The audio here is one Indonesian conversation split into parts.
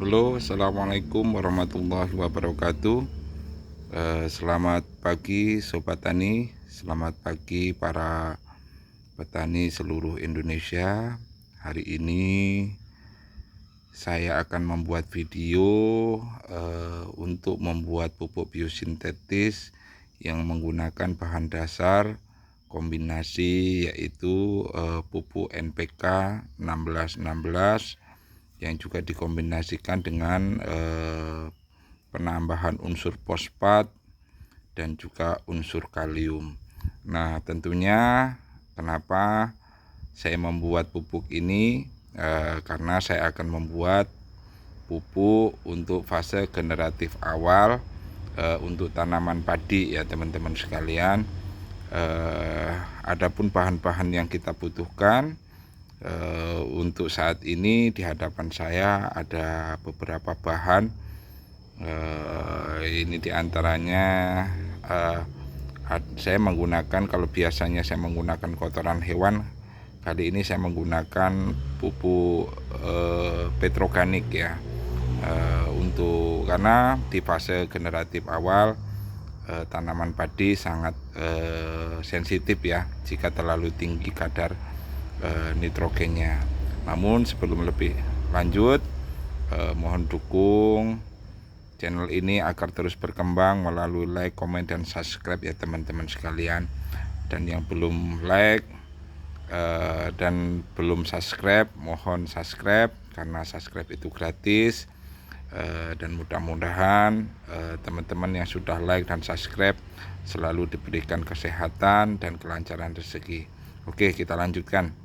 Halo, assalamualaikum warahmatullahi wabarakatuh. Selamat pagi Sobat Tani, selamat pagi para petani seluruh Indonesia. Hari ini saya akan membuat video untuk membuat pupuk biosintetis yang menggunakan bahan dasar kombinasi, yaitu pupuk NPK 1616 yang juga dikombinasikan dengan penambahan unsur fosfat dan juga unsur kalium. Nah, tentunya kenapa saya membuat pupuk ini, karena saya akan membuat pupuk untuk fase generatif awal untuk tanaman padi ya teman-teman sekalian. Adapun bahan-bahan yang kita butuhkan untuk saat ini di hadapan saya ada beberapa bahan. Ini diantaranya saya menggunakan, kalau biasanya saya menggunakan kotoran hewan, kali ini saya menggunakan pupuk petroganik ya, untuk karena di fase generatif awal tanaman padi sangat sensitif ya jika terlalu tinggi kadar nitrogennya. Namun sebelum lebih lanjut, mohon dukung channel ini agar terus berkembang melalui like, komen, dan subscribe ya teman-teman sekalian. Dan yang belum like dan belum subscribe, mohon subscribe karena subscribe itu gratis. Dan mudah-mudahan teman-teman yang sudah like dan subscribe selalu diberikan kesehatan dan kelancaran rezeki. Oke, kita lanjutkan.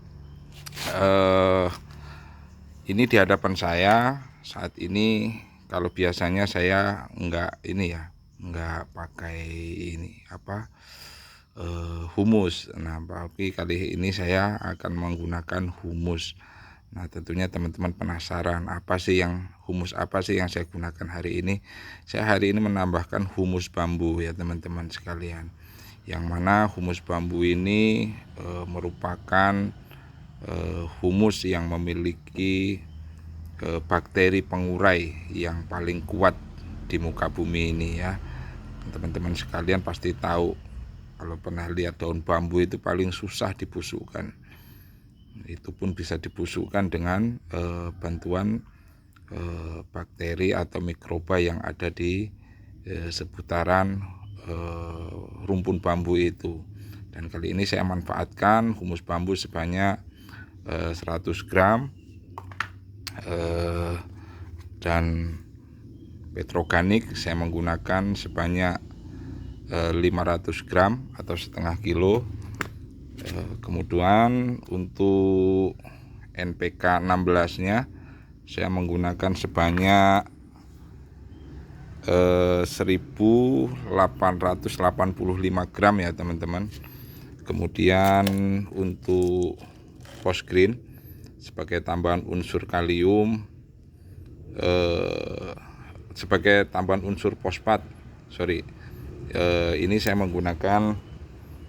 Ini di hadapan saya saat ini, kalau biasanya saya enggak pakai humus. Nah, tapi kali ini saya akan menggunakan humus. Nah, tentunya teman-teman penasaran humus apa sih yang saya gunakan hari ini. Saya hari ini menambahkan humus bambu ya teman-teman sekalian. Yang mana humus bambu ini merupakan humus yang memiliki bakteri pengurai yang paling kuat di muka bumi ini ya. Teman-teman sekalian pasti tahu, kalau pernah lihat daun bambu itu paling susah dibusukkan. Itu pun bisa dibusukkan dengan bantuan bakteri atau mikroba yang ada di seputaran rumpun bambu itu. Dan kali ini saya manfaatkan humus bambu sebanyak 100 gram dan petroganik saya menggunakan sebanyak 500 gram atau setengah kilo. Kemudian untuk NPK 16 nya saya menggunakan sebanyak 1885 gram ya teman-teman. Kemudian untuk fosgreen sebagai tambahan unsur kalium, sebagai tambahan unsur fosfat, ini saya menggunakan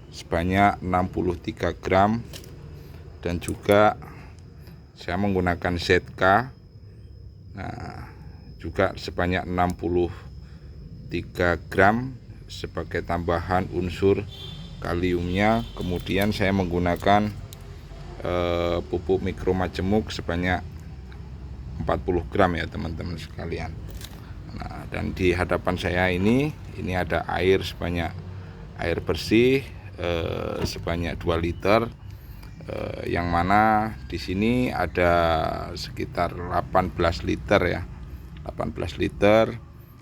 sebanyak 63 gram, dan juga saya menggunakan ZK juga sebanyak 63 gram sebagai tambahan unsur kaliumnya. Kemudian saya menggunakan pupuk mikro majemuk sebanyak 40 gram ya teman-teman sekalian. Nah, dan di hadapan saya ini ada air bersih sebanyak 2 liter, yang mana di sini ada sekitar 18 liter ya. 18 liter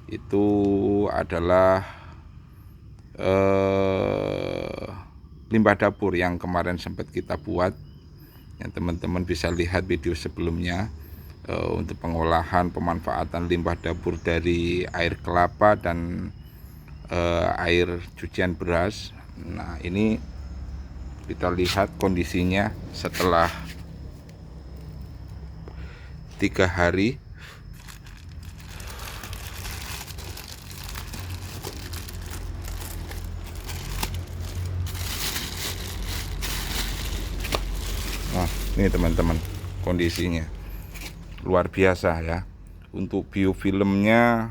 itu adalah limbah dapur yang kemarin sempat kita buat, yang teman-teman bisa lihat video sebelumnya, untuk pengolahan pemanfaatan limbah dapur dari air kelapa dan air cucian beras. Nah, ini kita lihat kondisinya setelah 3 hari. Nah, ini teman-teman kondisinya luar biasa ya. untuk biofilmnya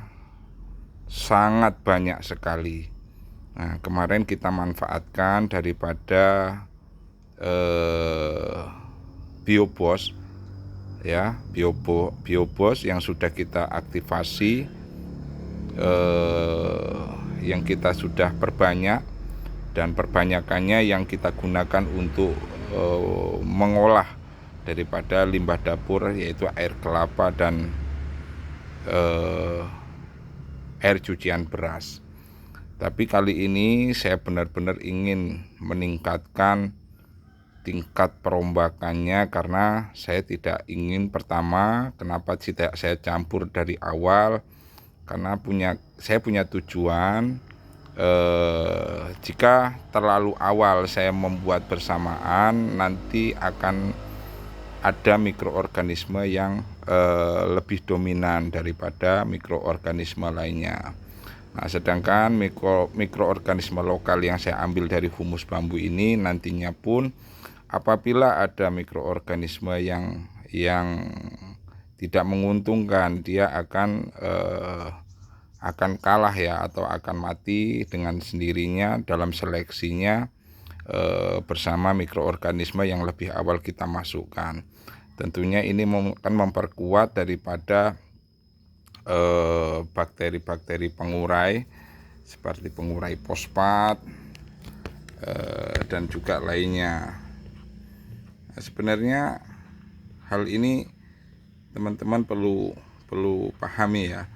sangat banyak sekali. Nah, kemarin kita manfaatkan daripada Biobos ya, Biobos yang sudah kita aktifasi, yang kita sudah perbanyak, dan perbanyakannya yang kita gunakan untuk mengolah daripada limbah dapur, yaitu air kelapa dan air cucian beras. Tapi kali ini saya benar-benar ingin meningkatkan tingkat perombakannya, karena saya tidak ingin, pertama, kenapa tidak saya campur dari awal, karena saya punya tujuan, jika terlalu awal saya membuat bersamaan, nanti akan ada mikroorganisme yang lebih dominan daripada mikroorganisme lainnya. Nah, sedangkan mikroorganisme lokal yang saya ambil dari humus bambu ini, nantinya pun apabila ada mikroorganisme yang tidak menguntungkan, dia akan kalah ya, atau akan mati dengan sendirinya dalam seleksinya bersama mikroorganisme yang lebih awal kita masukkan. Tentunya ini akan memperkuat daripada bakteri-bakteri pengurai seperti pengurai fosfat dan juga lainnya. Nah, sebenarnya hal ini teman-teman perlu pahami ya.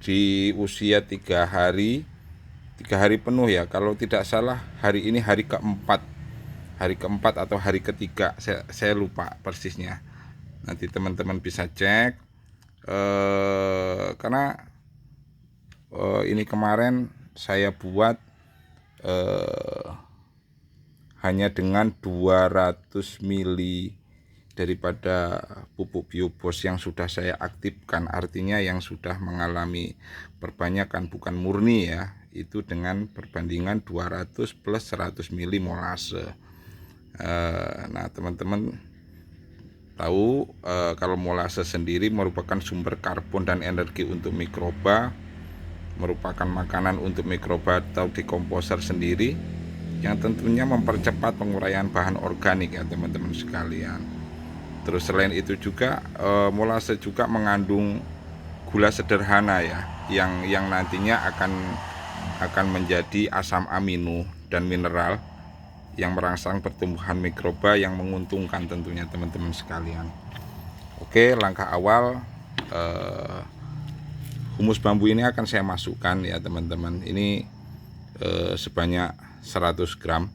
Di usia 3 hari penuh ya, kalau tidak salah hari ini hari keempat atau hari ketiga, saya lupa persisnya. Nanti teman-teman bisa cek. Karena ini kemarin saya buat hanya dengan 200 mili daripada pupuk Biobos yang sudah saya aktifkan, artinya yang sudah mengalami perbanyakan, bukan murni ya, itu dengan perbandingan 200 plus 100 mili molase. Nah, teman-teman tahu kalau molase sendiri merupakan sumber karbon dan energi untuk mikroba, merupakan makanan untuk mikroba atau dekomposer sendiri, yang tentunya mempercepat penguraian bahan organik ya teman-teman sekalian. Terus selain itu juga molase juga mengandung gula sederhana ya, yang nantinya akan menjadi asam amino dan mineral yang merangsang pertumbuhan mikroba yang menguntungkan tentunya teman-teman sekalian. Oke, langkah awal humus bambu ini akan saya masukkan ya teman-teman. Ini sebanyak 100 gram.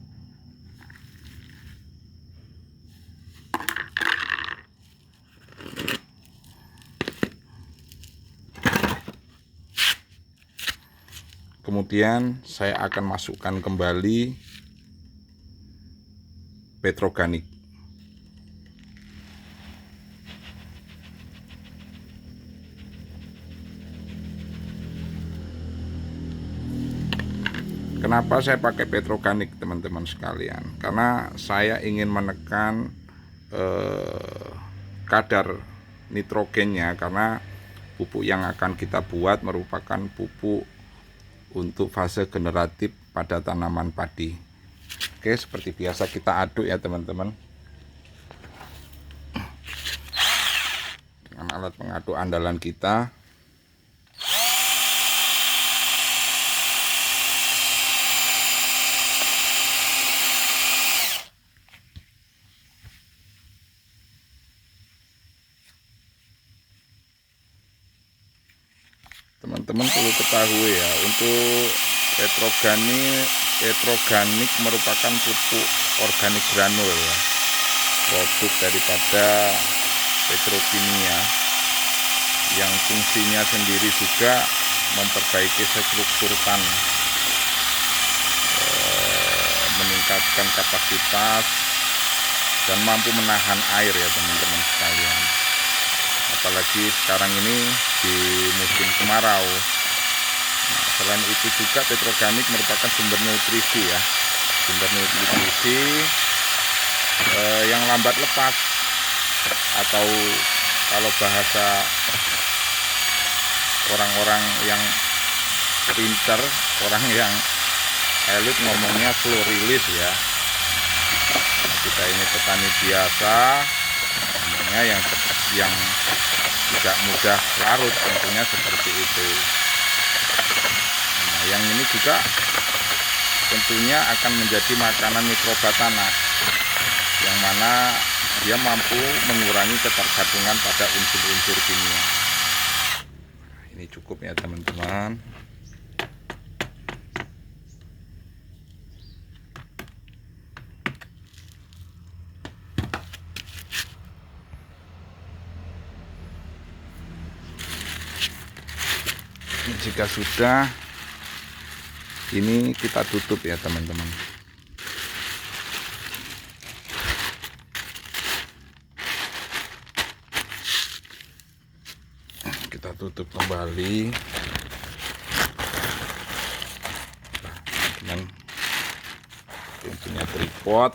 Kemudian saya akan masukkan kembali petroganik. Kenapa saya pakai petroganik teman-teman sekalian? Karena saya ingin menekan kadar nitrogennya, karena pupuk yang akan kita buat merupakan pupuk untuk fase generatif pada tanaman padi. Oke, seperti biasa kita aduk ya teman-teman dengan alat pengaduk andalan kita. Teman-teman perlu ketahui ya, untuk petroganik merupakan pupuk organik granul ya, produk daripada petrokimia yang fungsinya sendiri juga memperbaiki struktur tanah, meningkatkan kapasitas dan mampu menahan air ya teman-teman sekalian. Apalagi sekarang ini di musim kemarau. Nah, selain itu juga petroganik merupakan sumber nutrisi ya, yang lambat lepas atau kalau bahasa orang-orang yang pinter, orang yang elit ngomongnya slow release ya. Nah, kita ini petani biasa, namanya yang tidak mudah larut, tentunya seperti itu. Nah, yang ini juga tentunya akan menjadi makanan mikroba tanah, yang mana dia mampu mengurangi ketergantungan pada unsur-unsur kimia. Ini cukup ya teman-teman. Jika sudah, ini kita tutup ya teman-teman. Kita tutup kembali. Dengan punya tripod.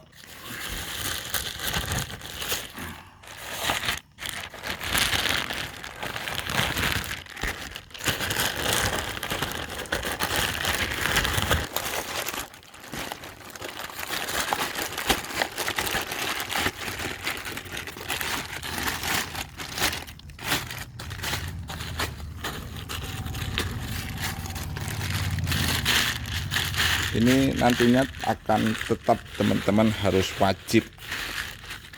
Ini nantinya akan tetap teman-teman harus wajib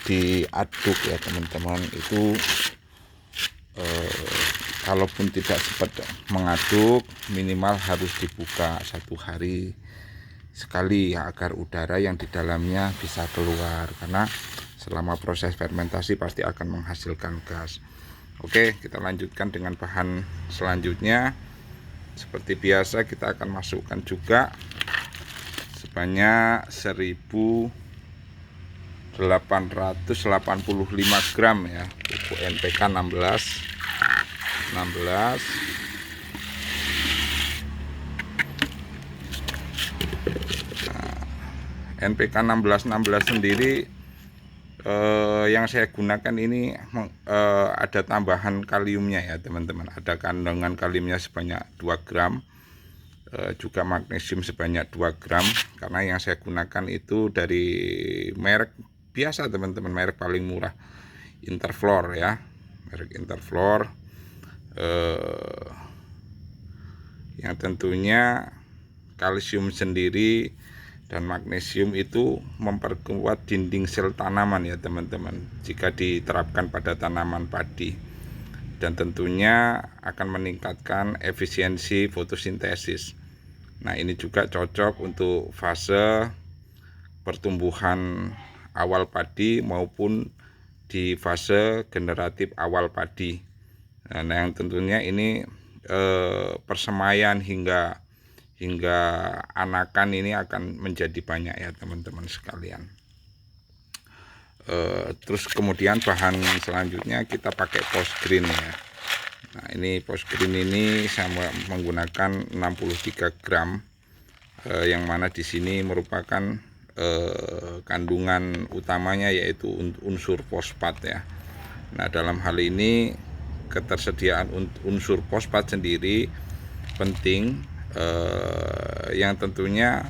diaduk ya teman-teman. Itu kalaupun tidak sempat mengaduk, minimal harus dibuka 1 hari sekali ya, agar udara yang di dalamnya bisa keluar, karena selama proses fermentasi pasti akan menghasilkan gas. Oke, kita lanjutkan dengan bahan selanjutnya. Seperti biasa kita akan masukkan juga sebanyak 1885 gram ya, pupuk NPK 16. NPK 16 sendiri yang saya gunakan ini ada tambahan kaliumnya ya teman-teman. Ada kandungan kaliumnya sebanyak 2 gram, juga magnesium sebanyak 2 gram. Karena yang saya gunakan itu dari merek biasa teman-teman, merek paling murah, Interflor ya, merek Interflor, yang tentunya kalsium sendiri dan magnesium itu memperkuat dinding sel tanaman ya teman-teman, jika diterapkan pada tanaman padi, dan tentunya akan meningkatkan efisiensi fotosintesis. Nah, ini juga cocok untuk fase pertumbuhan awal padi maupun di fase generatif awal padi. Nah, yang tentunya ini persemaian hingga anakan ini akan menjadi banyak ya teman-teman sekalian. Terus kemudian bahan selanjutnya kita pakai post green ya. Nah, ini post green ini saya menggunakan 63 gram, yang mana di sini merupakan kandungan utamanya yaitu unsur fosfat ya. Nah, dalam hal ini ketersediaan unsur fosfat sendiri penting, yang tentunya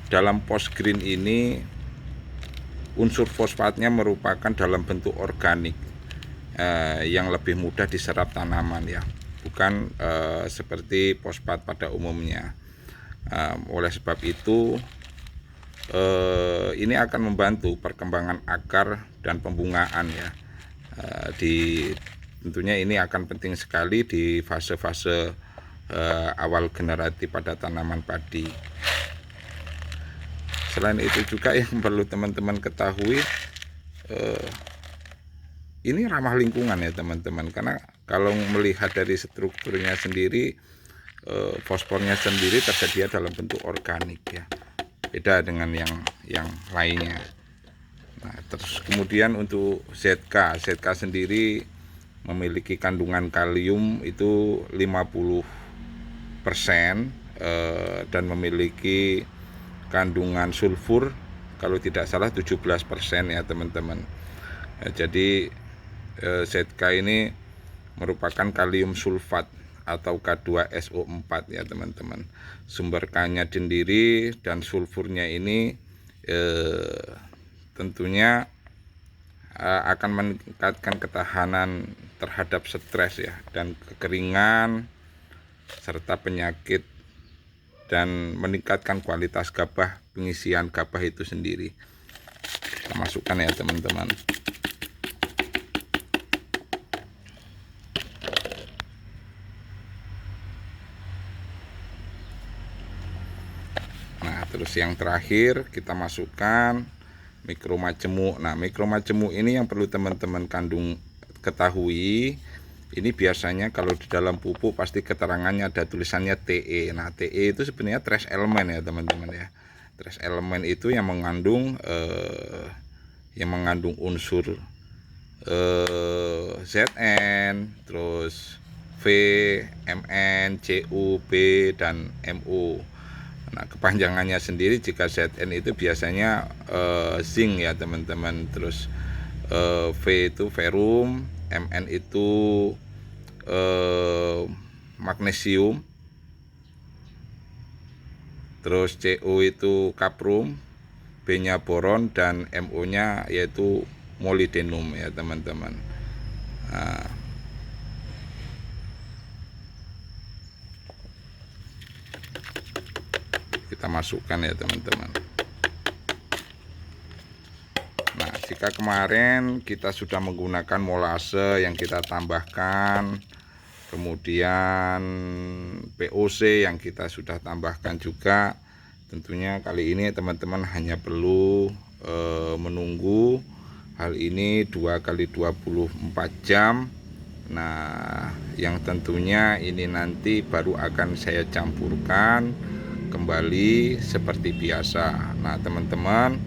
dalam post green ini unsur fosfatnya merupakan dalam bentuk organik, yang lebih mudah diserap tanaman ya, bukan seperti fosfat pada umumnya. Oleh sebab itu ini akan membantu perkembangan akar dan pembungaan ya. Tentunya ini akan penting sekali di fase-fase awal generatif pada tanaman padi. Selain itu juga yang perlu teman-teman ketahui, ini ramah lingkungan ya teman-teman, karena kalau melihat dari strukturnya sendiri, fosfornya sendiri tersedia dalam bentuk organik ya, beda dengan yang lainnya. Nah, terus kemudian untuk ZK sendiri memiliki kandungan kalium itu 50%, dan memiliki kandungan sulfur kalau tidak salah 17% ya teman-teman. Jadi ZK ini merupakan kalium sulfat atau K2SO4 ya teman-teman. Sumber K-nya sendiri dan sulfurnya ini tentunya akan meningkatkan ketahanan terhadap stres ya, dan kekeringan serta penyakit, dan meningkatkan kualitas gabah, pengisian gabah itu sendiri. Kita masukkan ya teman-teman. Nah, terus yang terakhir kita masukkan mikromajemuk. Nah, mikromajemuk ini yang perlu teman-teman ketahui. Ini biasanya kalau di dalam pupuk pasti keterangannya ada tulisannya TE. Nah, TE itu sebenarnya trace element ya teman-teman ya. Trace element itu yang mengandung unsur Zn, terus V, Mn, Cu, B, dan Mu. Nah, kepanjangannya sendiri jika Zn itu biasanya zinc ya teman-teman. Terus V itu ferrum, Mn itu magnesium, terus Cu itu kaprum, B-nya boron, dan Mo-nya yaitu molybdenum ya teman-teman. Nah, kita masukkan ya teman-teman. Nah, jika kemarin kita sudah menggunakan molase yang kita tambahkan, kemudian POC yang kita sudah tambahkan juga, tentunya kali ini teman-teman hanya perlu menunggu hal ini 2 kali 24 jam. Nah, yang tentunya ini nanti baru akan saya campurkan kembali seperti biasa. Nah teman-teman,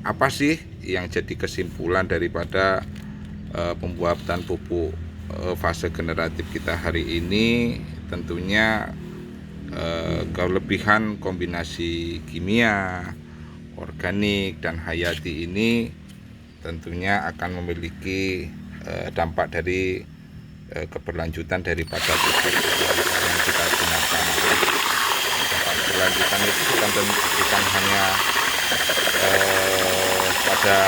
apa sih yang jadi kesimpulan daripada pembuatan pupuk fase generatif kita hari ini? Tentunya kelebihan kombinasi kimia, organik, dan hayati ini tentunya akan memiliki dampak dari keberlanjutan daripada pupuk yang kita gunakan. Dampak keberlanjutan itu bukan hanya pada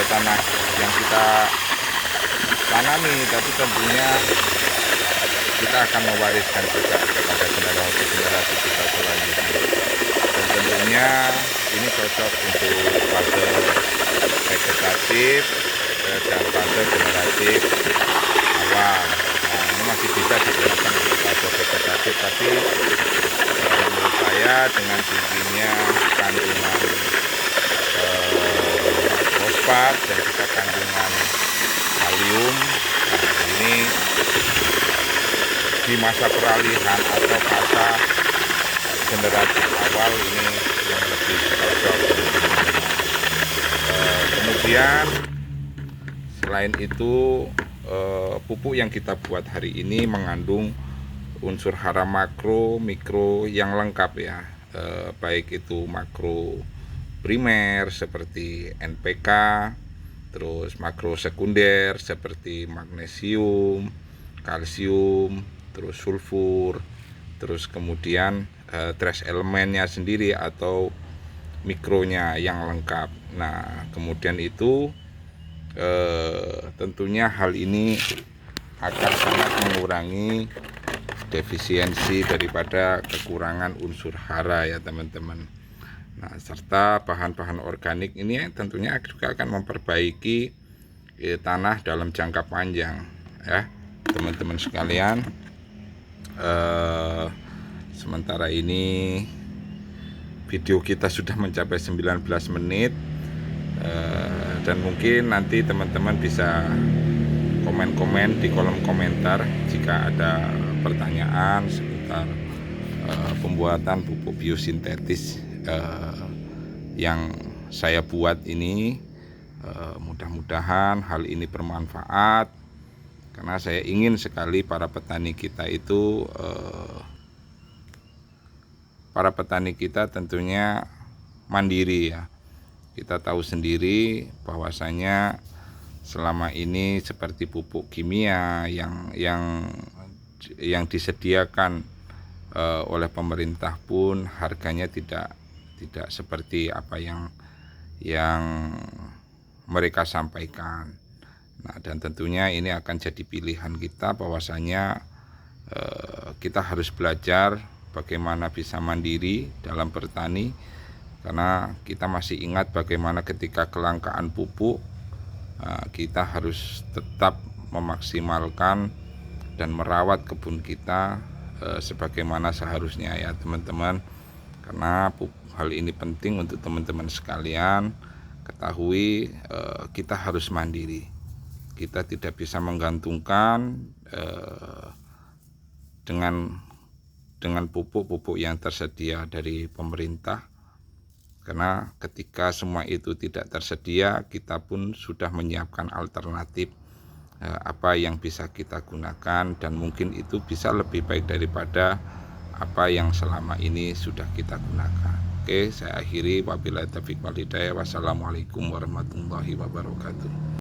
tanah yang kita tanami, tapi tentunya kita akan mewariskan juga kepada generasi kita selanjutnya. Dan tentunya ini cocok untuk fase vegetatif dan fase generatif awal. Nah, ini masih bisa digunakan untuk fase vegetatif, tapi menurut saya dengan tingginya kandungan fosfat dan juga kandungan kalium, nah ini di masa peralihan atau fase generatif awal ini yang lebih cocok. Kemudian selain itu pupuk yang kita buat hari ini mengandung unsur hara makro, mikro yang lengkap ya, baik itu makro primer seperti NPK, terus makro sekunder seperti magnesium, kalsium, terus sulfur, terus kemudian trace elemennya sendiri atau mikronya yang lengkap. Nah, kemudian itu tentunya hal ini akan sangat mengurangi defisiensi daripada kekurangan unsur hara ya teman-teman. Nah, serta bahan-bahan organik ini tentunya juga akan memperbaiki tanah dalam jangka panjang ya teman-teman sekalian. Sementara ini video kita sudah mencapai 19 menit, dan mungkin nanti teman-teman bisa komen-komen di kolom komentar jika ada pertanyaan seputar pembuatan pupuk biosintetis yang saya buat ini. Mudah-mudahan hal ini bermanfaat, karena saya ingin sekali para petani kita tentunya mandiri ya, Kita tahu sendiri bahwasanya selama ini seperti pupuk kimia yang disediakan oleh pemerintah pun harganya tidak seperti apa yang mereka sampaikan. Nah, dan tentunya ini akan jadi pilihan kita bahwasanya kita harus belajar bagaimana bisa mandiri dalam bertani, karena kita masih ingat bagaimana ketika kelangkaan pupuk kita harus tetap memaksimalkan dan merawat kebun kita sebagaimana seharusnya ya teman-teman, karena hal ini penting untuk teman-teman sekalian ketahui. Kita harus mandiri, kita tidak bisa menggantungkan dengan pupuk yang tersedia dari pemerintah, karena ketika semua itu tidak tersedia, kita pun sudah menyiapkan alternatif apa yang bisa kita gunakan, dan mungkin itu bisa lebih baik daripada apa yang selama ini sudah kita gunakan. Oke, saya akhiri. Wabillahi taufiq wal hidayah. Wassalamualaikum warahmatullahi wabarakatuh.